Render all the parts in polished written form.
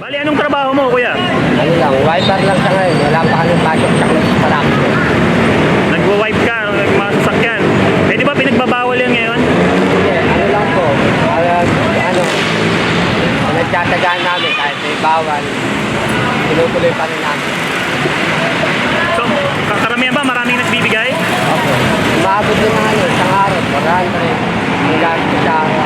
Bali, anong trabaho mo, kuya? Ano lang, wiper lang sa ngayon. Wala pa kami pasok sa sarap. Nagwa-wipe ka, nagmasasakyan. Eh, di ba pinagbabawal yan ngayon? Hindi, ano lang po. Nagtatagaan namin kahit may bawal. Tinutuloy pa rin namin. So, karamihan ba? Maraming nagbibigay? Opo. Umabot din ng isang araw, 400. Hanggang sa araw.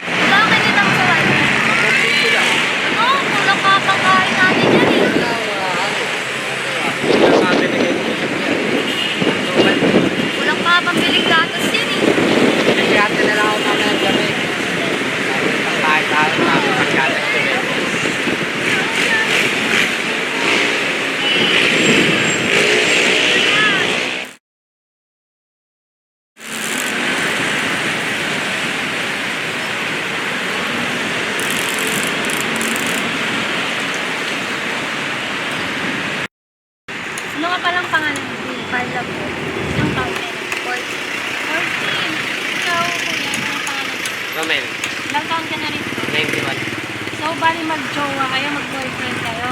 Bakit nila mo sa wifi? Ano? Kulang pa pangkain natin yan eh. Kulang pa pambiling gatas yan eh. Nagkata na lang ako mamaya ng gabi. Kahit tayo namin pagkata ng gabi. Ano nga palang pangalan mo? Carla po. Ilang taon ka na? 14. Ikaw, kuya, anong pangalan mo? Romel, Ilang taon ka na rin po? 91. So, bali mag-jowa kayo, mag-boyfriend kayo.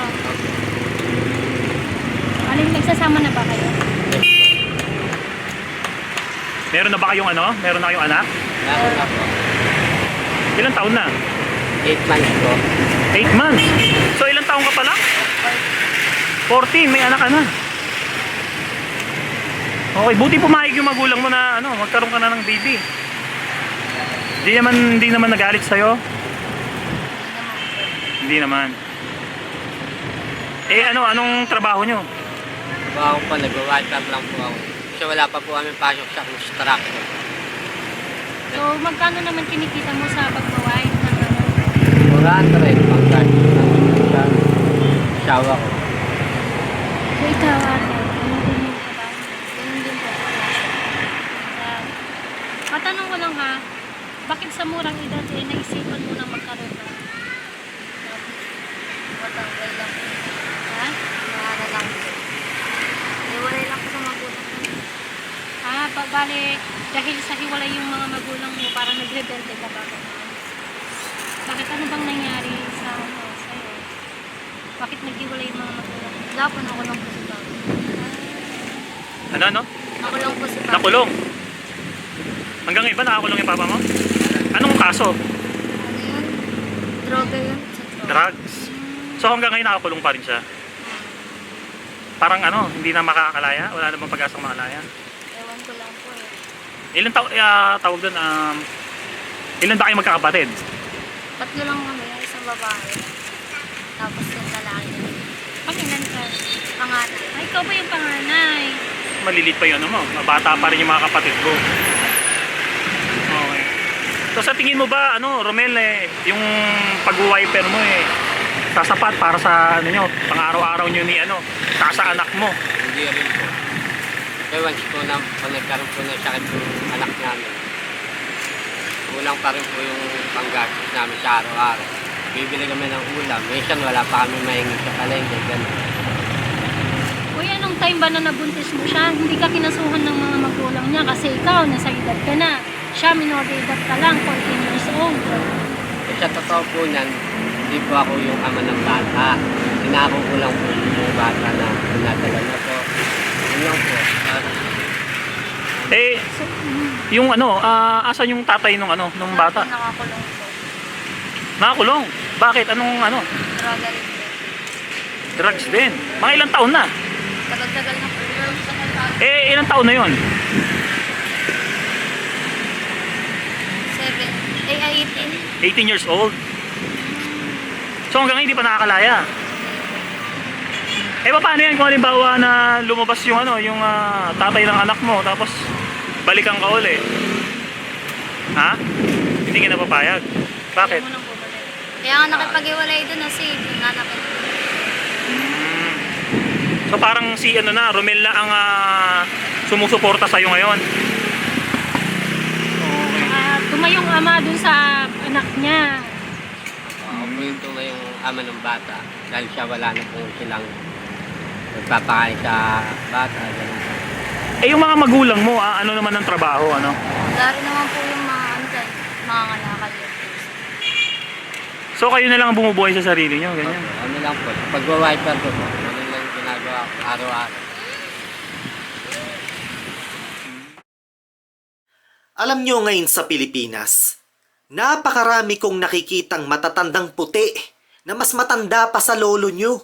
Aling nagsasama na ba kayo? Meron na ba kayong ano? Meron na kayong anak? Meron na po. Ilang taon na? 8 months po. 8 months. So, ilang taon ka pa lang? 14, may anak ka na. Okay, buti pumayag yung magulang mo na ano, magkaroon ka na ng baby. Hindi naman nagalit sa'yo? Hindi naman. Eh ano, anong trabaho nyo? Ako po, nag-wiper lang po ako. Kasi wala pa po kami pasok sa construction. So, magkano naman kinikita mo sa pag-wife ng ano? 400 pangkat sa shawa ko. So, ikaw, ate, ano din yung trabaho mo? Ganun din po. Ayan. Matanong ko lang ha, bakit sa murang edad eh, naisipan mo na magkaroon ng Matanggal lang. ha? Mahara lang. Iwalay lang ko sa magulang ko. Ah, bali, dahil sa hiwalay yung mga magulang mo, parang nagrebelde ka ba? Bakit ano bang nangyari sa ano, sa'yo? Bakit naghiwalay yung mga magulang mo? Wala po, nakulong po si Papa. Ano? Nakulong po si Papa. Nakulong. Hanggang ngayon ba nakakulong yung papa mo? Anong kaso? Ano yun? Droga yun. Sa droga. Drugs. So hanggang ngayon nakakulong pa rin siya. Parang ano, hindi na makakalaya? Wala na bang pag-asang makalaya? Ewan ko lang po eh. Ilan tawag doon? Ilan ba kayo magkakapatid? Tatlo lang kami, yung isang babae. Tapos yung lalaki. Pangilan ka? Pangalan. Ay, ikaw ba yung panganay? Malilit pa yun ano mo. Mabata pa rin yung mga kapatid ko. Okay. So sa tingin mo ba, ano, Romel, yung pag-wiper mo sasapat para sa ano nyo, pang-araw-araw nyo ni ano, sa anak mo? Hindi rin po. Kaya once po na nagkaroon po ng sakit yung anak namin, kulang pa rin po yung panggastos namin sa araw-araw. Bibili kami ng ulam. Minsan wala pa kami mahingi sa palengke. Ganun. Uy, anong time ba na nabuntis mo siya? Hindi ka kinasuhan ng mga magulang niya kasi ikaw, nasa edad ka na. Siya, minor de edad ka lang, 14 years old. Eh, sa totoo po niyan, hindi po ako yung ama ng bata. Inako ko lang po yung bata na pinadala na po. Yun lang po. Eh, yung ano, asan yung tatay nung ano, nung bata? Nakakulong po. Nakakulong. Bakit? Anong ano? Droga rin po. Drugs din. Mga ilang taon na? Tagal-tagal na po. Eh, ilang taon na yun? 18. 18 years old. So hanggang ngayon hindi pa nakakalaya. Eh paano yan kung halimbawa na lumabas yung ano, yung tatay ng anak mo tapos balikan ka uli? Ha? Hindi ka na papayag. Bakit? Ayaw mo nang bumalik. Kaya nga nakipag-iwalay doon na si nanapin. So parang si ano na, Romel na ang sumusuporta sa'yo ngayon. Okay. Tumayong ama dun sa anak niya. Ako po yung tunay yung ama ng bata. Dahil siya wala na po silang magpapakain sa bata. Ganun po. Eh yung mga magulang mo, ano naman ang trabaho, ano? Wala rin naman po yung mga ano dyan, mga kalakal yun. So kayo na lang ang bumubuhay sa sarili nyo, ganyan. Opo, ano lang po, pagwa-wiper ko po, ano lang yung ginagawa ko araw-araw. Alam nyo ngayon sa Pilipinas, napakarami kong nakikitang matatandang puti na mas matanda pa sa lolo nyo.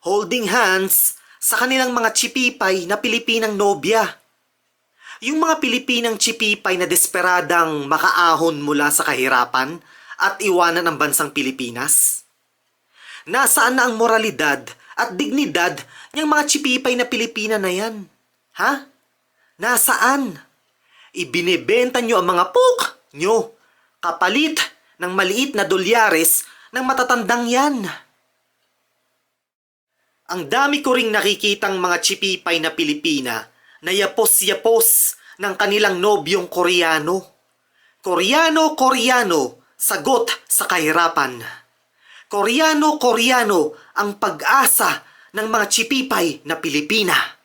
Holding hands sa kanilang mga chipipay na Pilipinang nobya. Yung mga Pilipinang chipipay na desperadang makaahon mula sa kahirapan at iwanan ang bansang Pilipinas. Nasaan na ang moralidad at dignidad ng mga chipipay na Pilipina na yan? Ha? Nasaan? Ibinebenta nyo ang mga puk nyo kapalit ng maliit na dolyares ng matatandang yan. Ang dami ko ring nakikitang mga chipipay na Pilipina na yapos-yapos ng kanilang nobyong Koreano. Koreano, sagot sa kahirapan. Koreano, ang pag-asa ng mga chipipay na Pilipina.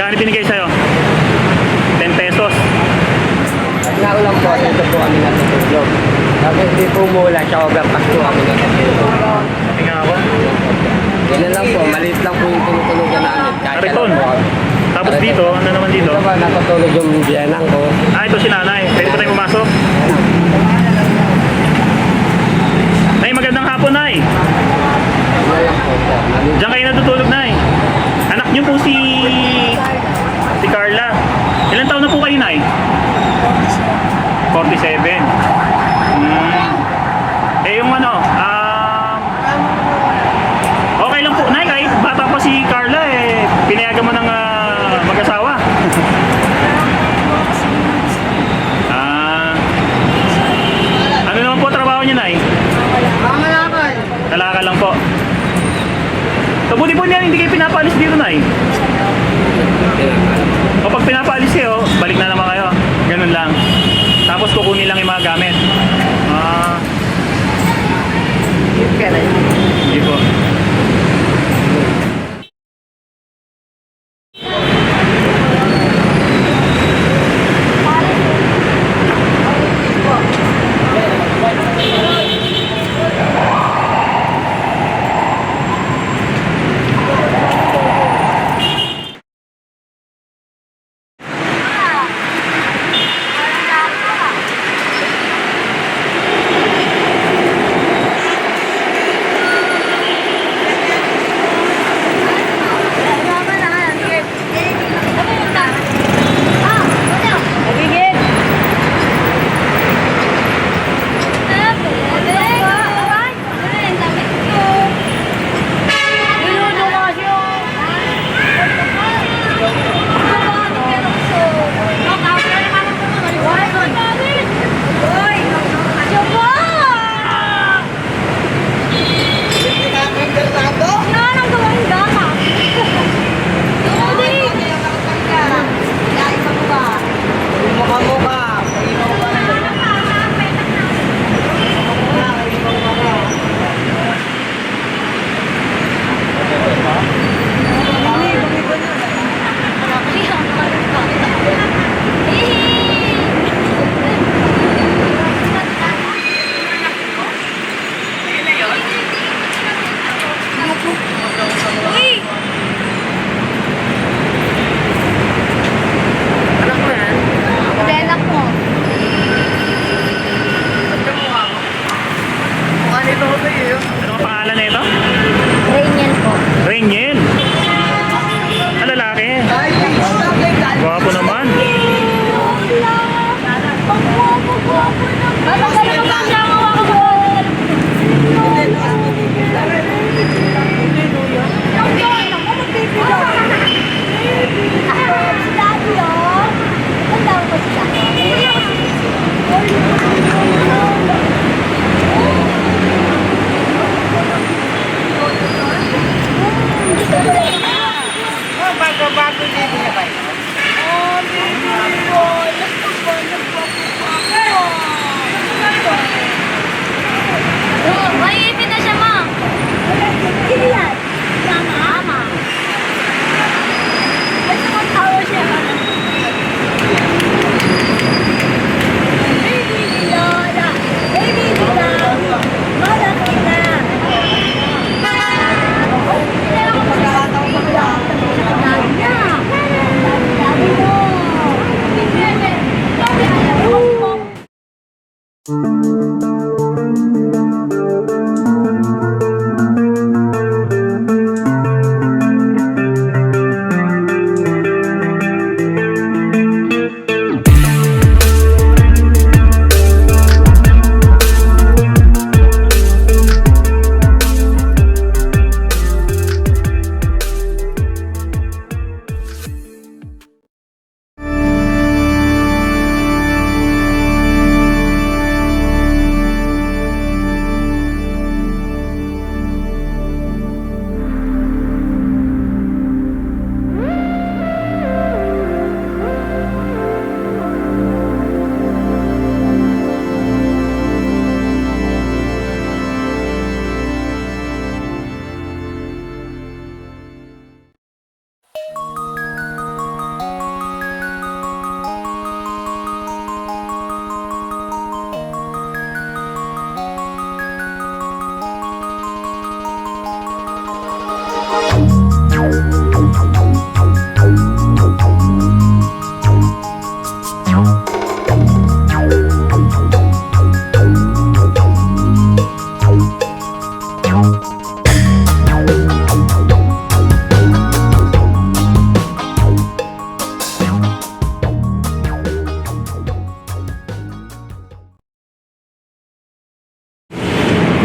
Magkano binigay sa'yo? 10 pesos. Naulang po, dito po kami natutulog. Tapos hindi po umulan, siya overpass po kami natutulog. Tingnan ako. Ganyan lang po, maliit lang po yung tinutulugan namin. Kahit Kariton. ano po kami. Tapos dito, ano naman dito? Dito ba, natutulog yung biyenang ko. Ito si nanay. Pwede pa tayo pumasok? Nay, magandang hapon, nay. Ganyan lang po, sir. Maliit. Diyan kayo natutulog, nay. Anak niyo po si Carla. Ilan taon na po kayo, nay? 47. Eh, yung ano, okay lang po, nay, kahit bata pa si Carla, eh, pinayagan mo ng mag-asawa. Ano naman po trabaho niya, nay? Kalakal lang po. Kabuti po niyan, hindi kayo pinapaalis dito, nay. O pag pinapaalis kayo, balik na naman kayo. Ganun lang. Tapos kukunin lang yung mga gamit. Hindi po.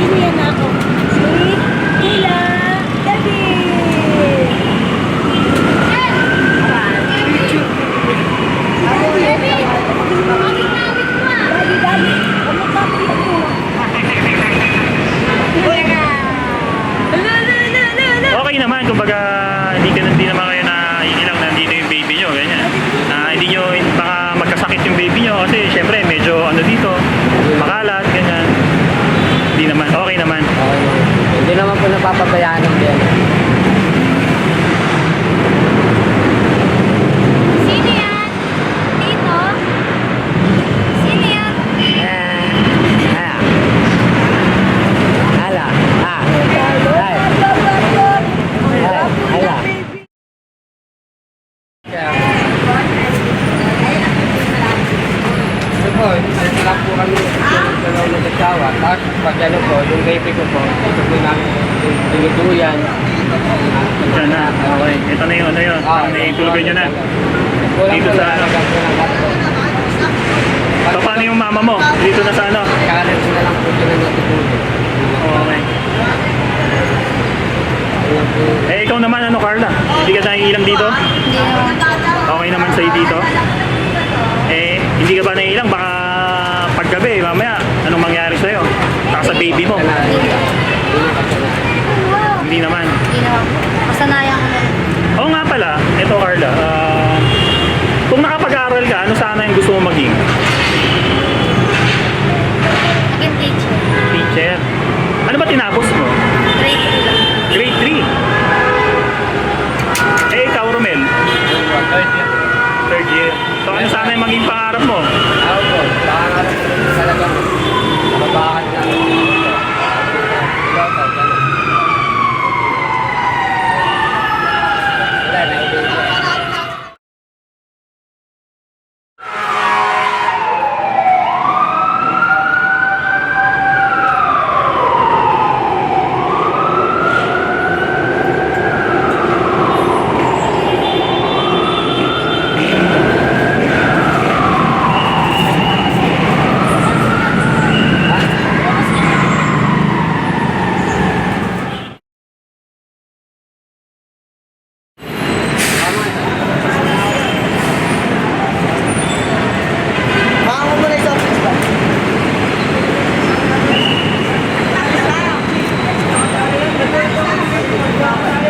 Sino yan ako? Si Hila David! Okay naman, kumbaga hindi naman kayo naiilang na nandito yung baby nyo, ganyan. Na hindi nyo, baka magkasakit yung baby nyo kasi syempre medyo ano dito, makalat, ganyan. Hindi naman, okay naman. Okay. Hindi naman po napapabayaan ng yan. Sino yan? Dito? Sino yan? Ala. Ah. Ala. Ito po, ito lang po kami dalawang nag-asawa. Tapos pag ano po, yung baby ko po, ito po namin dinuduyan. Diyan na, okay. Ito na yung ano yun, ang naitulugan nyo na. Kulang Dito po sa lang ano? hanggang po ng gato. So, paano yung mama mo? Dito na sa ano? Kakalat ko na lang po sila natutulog. Okay. Eh, ikaw naman, ano, Carla? Hindi ka naiilang dito? Okay naman sa'yo dito? Eh, hindi ka ba naiilang? Baka paggabi, mamaya, anong mangyari sa'yo? Saka sa baby mo? Hindi naman. Hindi naman po. Masanayan ko na. Oo nga pala, eto Carla, kung nakapag-aaral ka, ano sana yung gusto mo maging? Naging teacher. Teacher? Ano ba tinapos mo? Grade 2 lang. Grade 3? Eh, ikaw, Romel? Third year. So, ano sana yung maging pangarap mo? Ako po, pangarap ko talagang mababakan na. Wala na, hindi ko.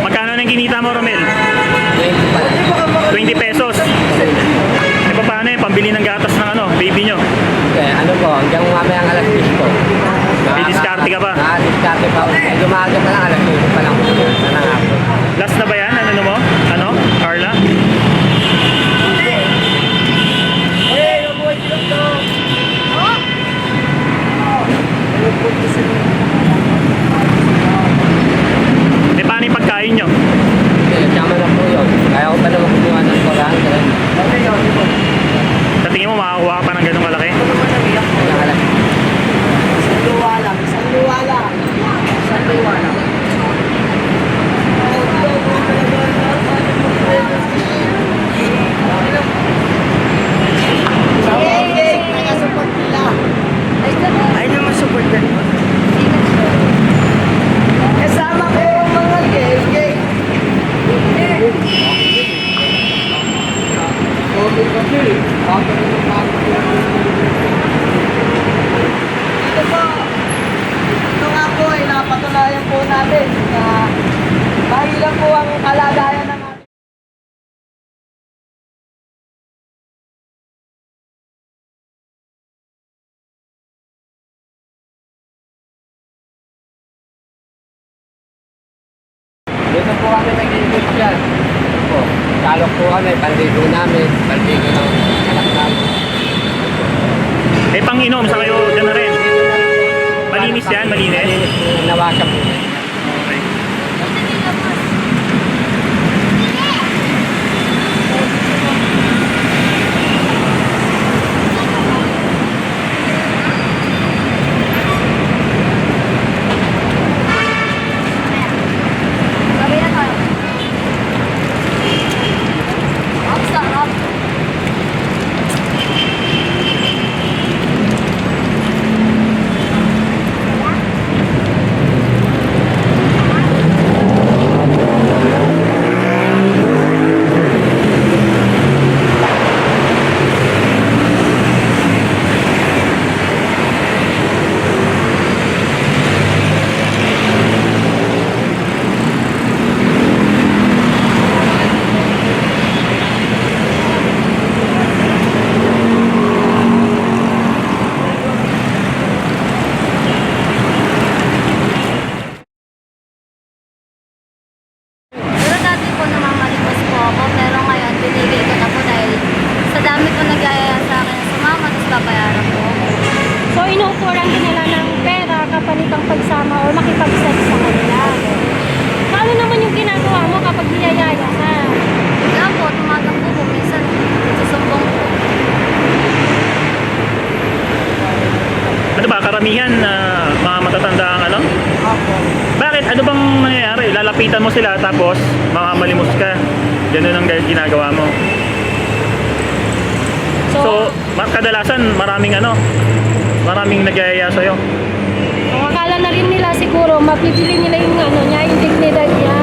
Magkano na yung kinita mo, Romel? 20 pesos. Eh, paano yung pambili ng gatas ng ano, baby nyo? Okay, ano po, hanggang mamayang alas 10 po. May diskarte ka ba? Diskarte pa. Lumaga pa lang, alas 10 pa lang po. Sana nga po. Last na ba yan? Ano mo? Ano? Carla? Eh, paano yung pagkain nyo? Okay, tama na po yun. Kaya ko pa naman kumuha ng korahan. Sa tingin mo, makakuha ka pa ng ganong kalaki? Hanggang alas ang kalagayan ng Dito po kami nag-iibig dyan. Ito po. Kalok po kami, pandigo namin, pandigo ng anak namin. Eh, pang-inom sa kayo dyan na rin. Malinis yan, malinis. Malinis po, nawasak po. Okay. Sabi na tayo. Ang sarap. Pero dati po namamalimos po ako, pero ngayon binigay ko na po dahil sa dami po nagyayaya sa akin na sumama, tapos babayaran po ako. So, inuukuran din nila ng pera kapalitang pagsama o makipag-sex sa kanila. Paano naman yung ginagawa mo kapag niyayaya ka? Wala po, tumatakbo po, minsan susumbong po. Ano ba, karamihan na mga matatanda ang ano? Opo. Bakit? Ano bang nangyayari? Lalapitan mo sila tapos makamalimos ka. Ganun ang ginagawa mo. So, kadalasan maraming maraming nagyayaya sa'yo. ang akala na rin nila siguro, mapipili nila yung niya, yung dignidad niya.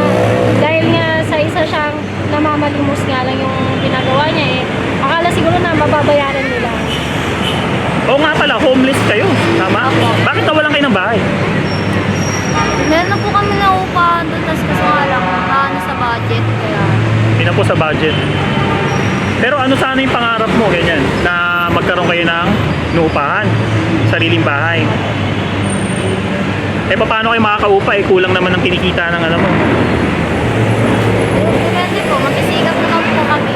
Dahil nga sa isa siyang namamalimos nga lang yung ginagawa niya Akala siguro na mababayaran nila. Oo nga pala, homeless kayo. Tama? Bakit nawalan kayo ng bahay? Meron na po kami naupahan doon, tapos kaso nga lang, sa budget, kaya... Hindi na po sa budget. Pero ano sana yung pangarap mo, ganyan, na magkaroon kayo ng inuupahan, sariling bahay? Eh, paano kayo makakaupa? Eh, kulang naman ang kinikita ng ano mo. Depende po, magsisikap naman po kami.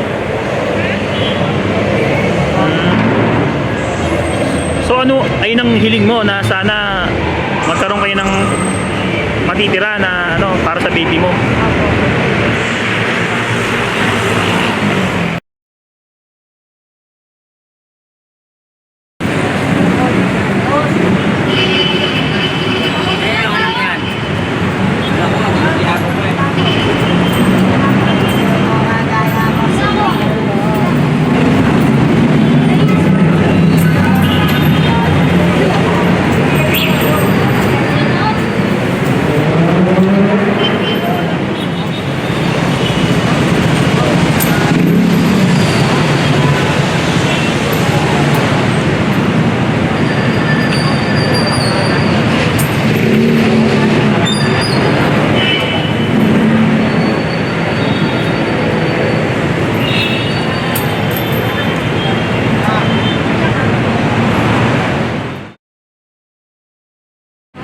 So ano, ayun ang hiling mo na sana magkaroon kayo ng matitira na para sa baby mo.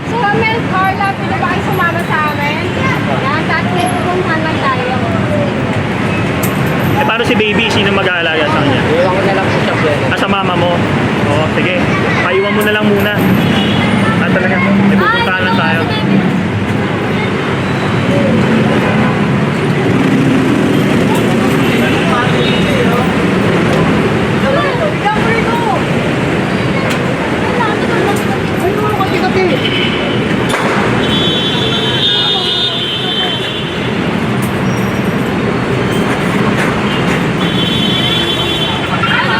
So, Mel, Carla, pwede ba kayo sumama sa amin? Yan, tapos may pupuntahan lang tayo. Eh paano si baby? Sino mag-aalaga sa kanya? Iwan ko na lang po siya pwede. Sa mama mo? Oo, sige. Paiwan mo na lang muna. Talaga, may pupuntahan lang tayo.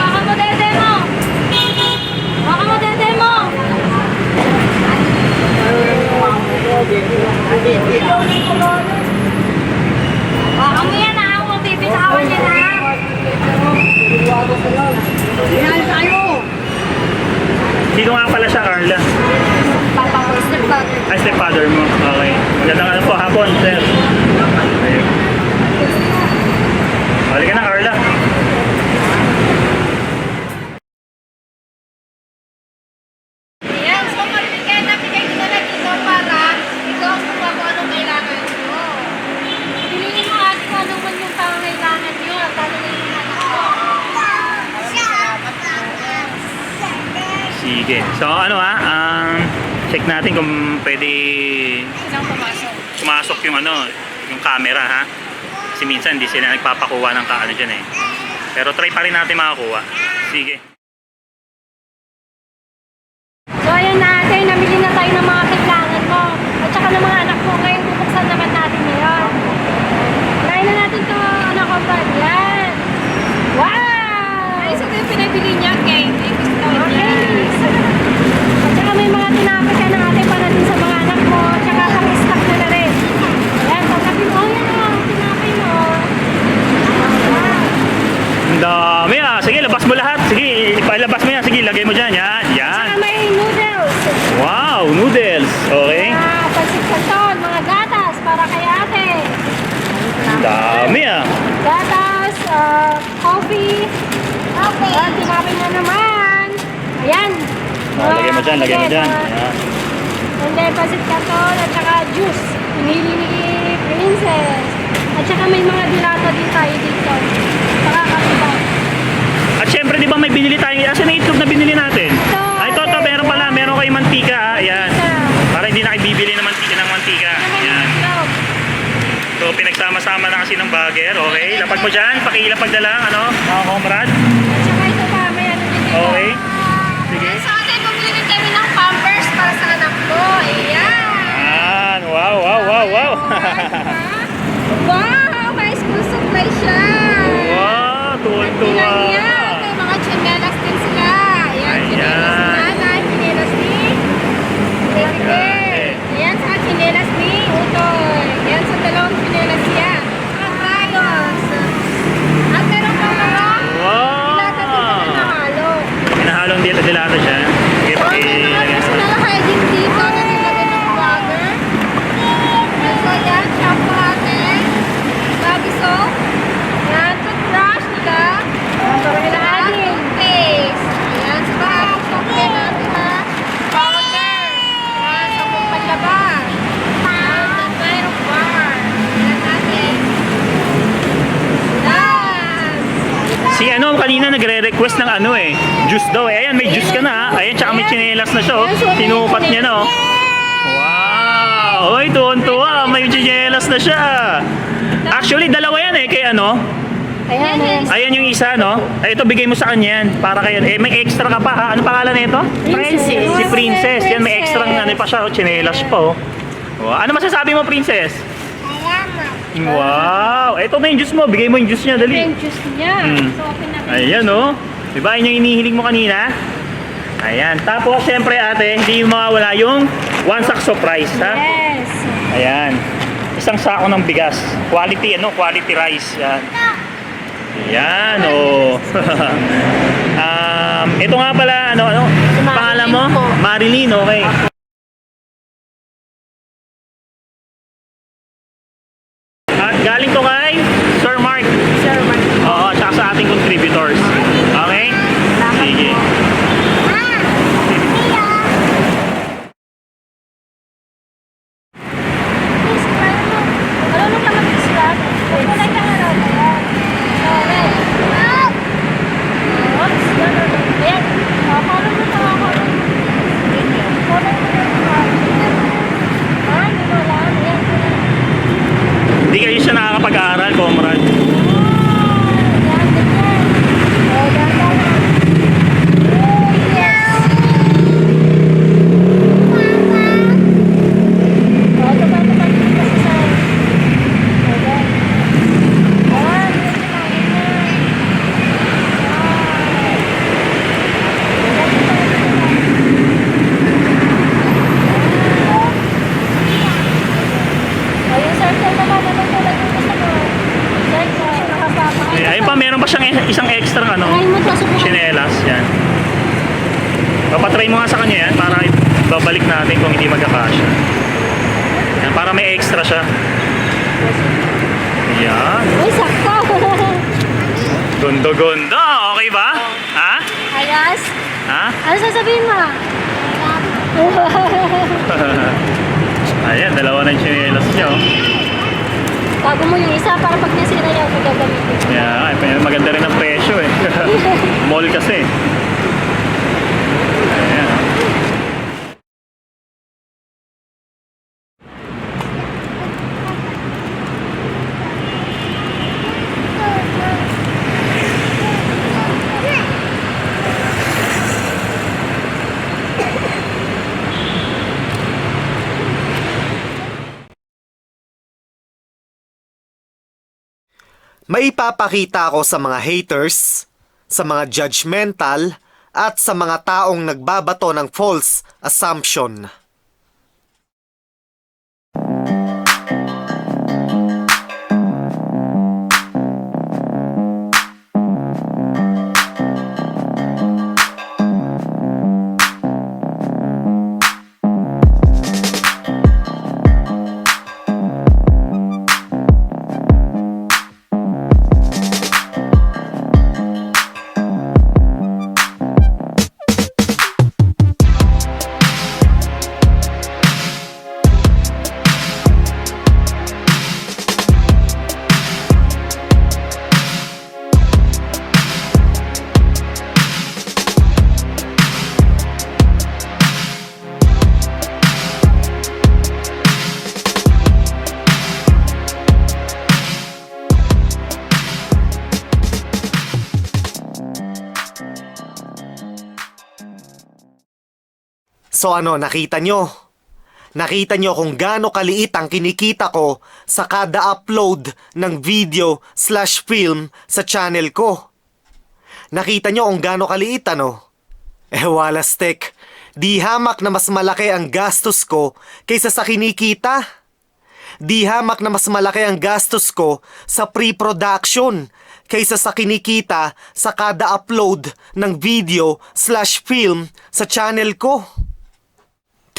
Baka mo dede mo! Baka mo dede mo! Baka mo yan ha, huwag bibitawan yan ha! Yan tayo! Sino nga pala siya, Carla? Papa ko, stepfather. Ay, stepfather mo. Okay. Magandang po, hapon, sir. Ayun. Sige. So ano check natin kung pwede Isang pumasok. pumasok yung yung camera ha. Kasi minsan hindi sila nagpapakuha ng kaano dyan eh. Pero try pa rin natin makakuha. Sige. So ayan na ate, namili na tayo ng mga kailangan mo. At saka ng mga anak mo. Ngayon bubuksan naman natin ngayon. Try na natin to, anak ko ba? Yan. Wow! Ay, so ito yung pinabili niya, cake. Okay. At saka may mga tinapay ka na ate para din sa mga anak mo. At saka stock na rin. Ayan, pagkabin mo, yan o, tinapay mo. Ang dami Sige, labas mo lahat. Sige, ipalabas mo yan. Sige, lagay mo dyan. Yan, yan. Saka may noodles. Wow, noodles. Okay. Pansit canton, mga gatas para kay ate. Ang dami Gatas, coffee. Okay. Tinapay na naman. Ayan. Lagay mo dyan, lagay mo dyan. Yan. And then, pansit canton at saka juice. Pinili ni Princess. At saka may mga dilata din tayo dito. Saka kapitan. At syempre, di ba may binili tayong, asan na itlog na binili natin? Ito, Ay, ito, ate. meron pala, meron kayong mantika, ayan. Para hindi na kayo bibili ng mantika, ayan. So, pinagsama-sama na kasi ng bagger, okay? Lapag mo dyan, pakilapag na lang, mga comrade. At saka ito pa, may ano din dito. Okay. Sige. Sa atin, bumili kami ng Pampers para sa anak ko. Ayan. Ayan, wow, wow, wow, wow. Wow, may school supply siya. Wow, tuwan-tuwa. Ayan, may mga chinelas din sila. Ayan, Ayan. chinelas ni nanay, chinelas ni baby girl. Ayan, sa chinelas ni Utoy. Ayan, sa dalawang chinelas yan. Saka crayons. At meron pa mga dilata din Wow. na nahalo. Pinahalong dilata siya. Sige, Oh, may mga pakilagay mo. personal hygiene dito na nilagay ng vlogger. So, ayan, shampoo natin. Baby soap. Ayan, toothbrush nila. Ayan, toothpaste. Ayan, sa bahay, software natin ha. Powder. Ayan, sa panlabas. Ayan, at mayroong bar. Ayan natin. Yes. Si kanina nagre-request ng juice daw eh. Ayan, may juice ka na ha. Ayan, tsaka may chinelas na siya oh. Sinukat niya na oh. Wow! Oy, tuwan-tuwa. May chinelas na siya. Actually, dalawa yan eh. Kay Ayan, ayan. Ayan yung isa, no? Ay, ito, bigay mo sa kanya yan. Para kayo. Eh, may extra ka pa, ha? Ano pangalan nito? Princess. Si Princess. Yan, may extra pa siya. Oh, chinelas pa, oh. Wow. Ano masasabi mo, Princess? Wow! Ito na yung juice mo. Bigay mo yung juice niya, Ito dali. yung juice niya. Mm. So, open natin. Ayan, oh. Diba, yun yung inihiling mo kanina? Ayan. Tapos, syempre, ate, hindi mawawala yung one sack of rice, ha? Yes. Ayan. Isang sako ng bigas. Quality, quality rice. Yan. Yan, oh. Ito nga pala, pangalan mo? Marilyn, okay. At galing to kay Sir Mark. Sir, Mark. Oo, tsaka sa ating contributors. Okay? Sige. Please, try mo. Marunong ka mag-describe. Wala ka nga raw. Ayan. Okay. Oops. Ayan. Follow mo to. Follow mo. Hindi mo lang. Ayan. Hindi kayo siya nakakapag-aaral, comrade. Ayan, ganyan. Oh, dahan-dahan. Oh, yes. Oh, ito pa kasi sa... Okay. Ayan, ganyan lang, ganyan. Oh, yung circle naman, ano tulad yung gusto mo? Circle, nakapapa. Ayun pa, meron pa siyang isang extra, Ngayon mo, susubukan. chinelas. Yan. Papatry mo nga sa kanya yan para babalik natin kung hindi magkakasya. Yan, para may extra siya. Yan. Uy, sakto. Gondo-gondo. Okay ba? Ha? Ayos. Ha? Ano sasabihin mo? Ayan, dalawa na yung chinelas niya. Oh. Bago mo yung isa para pag nasira yan, magagamitin. Yeah, maganda rin ang presyo eh. Mall kasi. Ayan. Maipapakita ko sa mga haters, sa mga judgmental, at sa mga taong nagbabato ng false assumption. So ano, nakita nyo? Nakita nyo kung gaano kaliit ang kinikita ko sa kada upload ng video/film sa channel ko. Nakita nyo kung gaano kaliit, ano? Walas tek, di hamak na mas malaki ang gastos ko kaysa sa kinikita. Di hamak na mas malaki ang gastos ko sa pre-production kaysa sa kinikita sa kada upload ng video/film sa channel ko.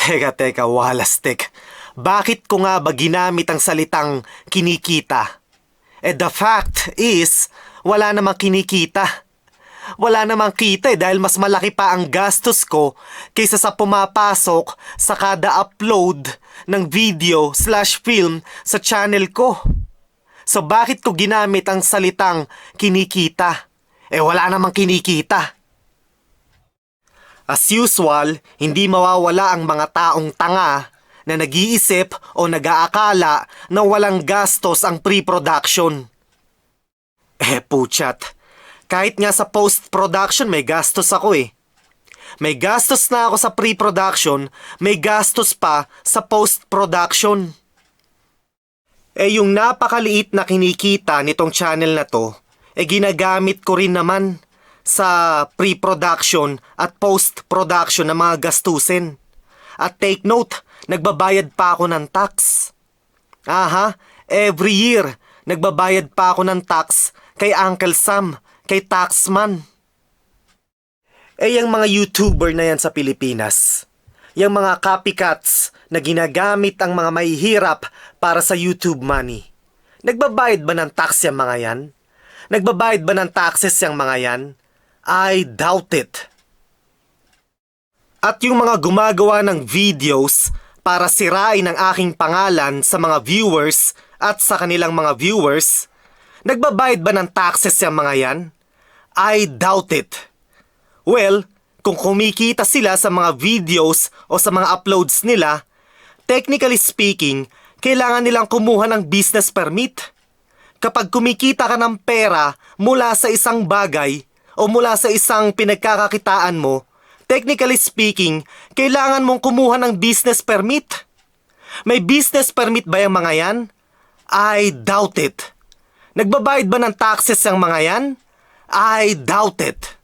Teka, walas tek. Bakit ko nga ba ginamit ang salitang kinikita? The fact is, wala namang kinikita. Wala namang kita dahil mas malaki pa ang gastos ko kaysa sa pumapasok sa kada upload ng video/film sa channel ko. So bakit ko ginamit ang salitang kinikita? Wala namang kinikita. As usual, hindi mawawala ang mga taong tanga na nag-iisip o nag-aakala na walang gastos ang pre-production. Puchat. Kahit nga sa post-production may gastos ako eh. May gastos na ako sa pre-production, may gastos pa sa post-production. Yung napakaliit na kinikita nitong channel na to, ginagamit ko rin naman sa pre-production at post-production ng mga gastusin. At take note, nagbabayad pa ako ng tax. Every year, nagbabayad pa ako ng tax kay Uncle Sam, kay Taxman. Yung mga YouTuber na yan sa Pilipinas, yung mga copycats na ginagamit ang mga mahihirap para sa YouTube money, nagbabayad ba ng tax yung mga yan? Nagbabayad ba ng taxes yung mga yan? I doubt it. At yung mga gumagawa ng videos para sirain ang aking pangalan sa mga viewers at sa kanilang mga viewers, nagbabayad ba ng taxes yung mga yan? I doubt it. Well, kung kumikita sila sa mga videos o sa mga uploads nila, technically speaking, kailangan nilang kumuha ng business permit. Kapag kumikita ka ng pera mula sa isang bagay o mula sa isang pinagkakakitaan mo, technically speaking, kailangan mong kumuha ng business permit. May business permit ba yung mga yan? I doubt it. Nagbabayad ba ng taxes yung mga yan? I doubt it.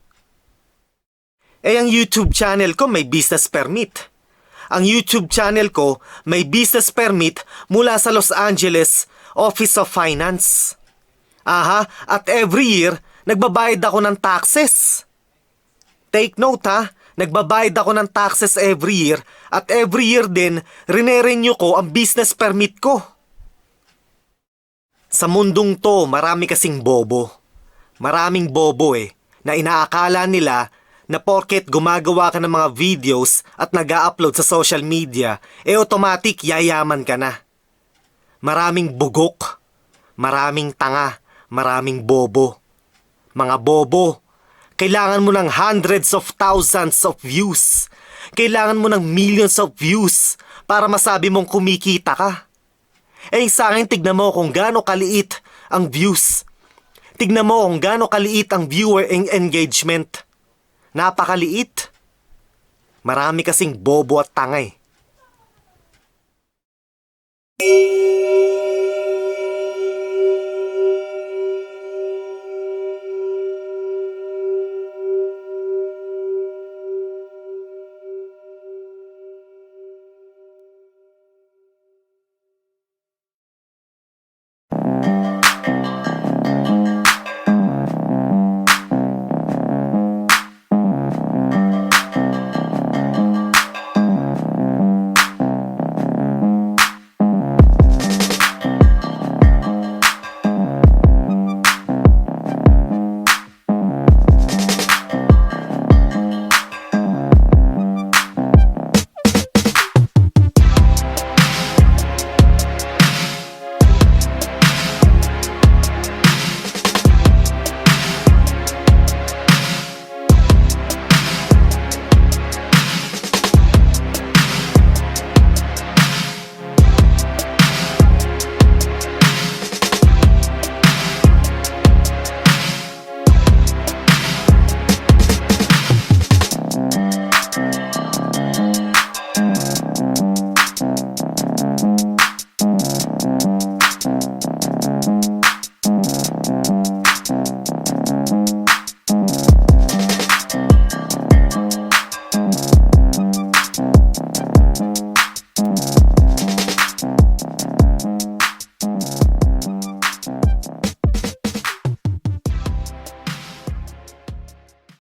Ang YouTube channel ko may business permit. Ang YouTube channel ko may business permit mula sa Los Angeles Office of Finance. At every year, nagbabayad ako ng taxes. Take note nagbabayad ako ng taxes every year at every year din, rine-renew ko ang business permit ko. Sa mundong to, marami kasing bobo. Maraming bobo na inaakala nila na porket gumagawa ka ng mga videos at nag-a-upload sa social media, automatic yayaman ka na. Maraming bugok, maraming tanga, maraming bobo. Mga bobo, kailangan mo ng hundreds of thousands of views. Kailangan mo ng millions of views para masabi mong kumikita ka. Sa akin, tignan mo kung gaano kaliit ang views. Tignan mo kung gaano kaliit ang viewer engagement. Napakaliit. Marami kasing bobo at tanga